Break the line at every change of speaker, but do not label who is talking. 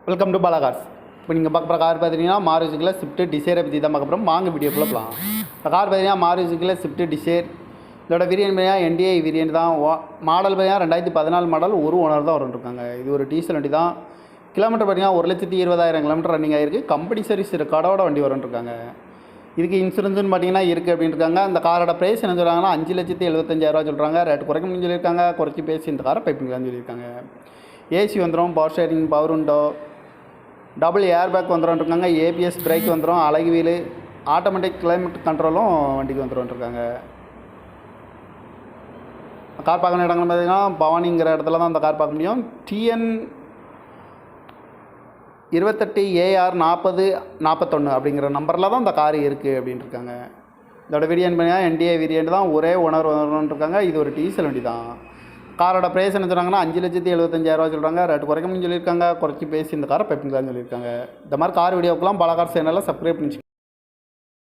Welcome to Bala cars. இப்போ நீங்கள் பார்க்குற கார் பார்த்தீங்கன்னா மாருதிக்குள்ள ஸ்விஃப்ட் டிசைரை பற்றி தான் பார்க்க போகிறோம். வாங்க வீடியோக்குள்ளே போகலாம். இந்த கார் பார்த்தீங்கன்னா மாருதிக்குள்ள ஸ்விஃப்ட் டிசைர். இதோட வேரியன்ட் பார்த்தீங்கன்னா என்டிஏ வேரியன்ட் தான். மாடல் பார்த்தீங்கன்னா 2014 மாடல், ஒரு ஓனர் தான் வந்துருக்காங்க. இது ஒரு டீசல் வண்டி தான். கிலோமீட்டர் பார்த்தீங்கன்னா 1,20,000 கிலோமீட்டர் ரன்னிங் ஆகிருக்கு. கம்பெனி சர்வீஸ் ரெக்கார்டோட வண்டி வந்துருக்காங்க. இதுக்கு இன்சூரன்ஸ்னு பார்த்தீங்கன்னா இருக்குது அப்படின்னு இருக்காங்க. அந்த காரோட ப்ரைஸ் என்ன சொல்கிறாங்கன்னா 5,75,000 சொல்கிறாங்க. ரேட்டு குறைக்க முடியும்னு சொல்லியிருக்காங்க. குறைச்சி பேசி இந்த காரை பைப்பிங்களான்னு சொல்லியிருக்காங்க. ஏசி வந்துடும், power steering, power window, double air bag வந்துடும்ருக்காங்க. ஏபிஎஸ் பிரேக் வந்துடும், அழகு வீலு, ஆட்டோமேட்டிக் கிளைமேட் கண்ட்ரோலும் வண்டிக்கு வந்துடும்ருக்காங்க. கார் பார்க்கணும் இடங்கள் பார்த்தீங்கன்னா பவானிங்கிற இடத்துல தான் அந்த கார் பார்க்க முடியும். TN 28AR 4041 அப்படிங்கிற நம்பரில் தான் இந்த கார் இருக்குது அப்படின்ட்டு இருக்காங்க. இதோட வேரியன்ட் பார்த்தீங்கன்னா என்டிஏ வேரியன்ட் தான். ஒரே ஓனர் வந்துருக்காங்க. இது ஒரு டீசல் வண்டி தான். காரோட ப்ரைஸ் என்ன சொல்கிறாங்கன்னா 5,75,000 சொல்கிறாங்க. ரேட்டு குறைக்க முடியும்னு சொல்லியிருக்காங்க. குறைச்சி பேசி இந்த காரை பைப்பிங்களான்னு சொல்லியிருக்காங்க. இந்த மாதிரி கார் வீடியோக்கெல்லாம் பாலா கார் சேனலில் சப்ஸ்கிரைப் பண்ணி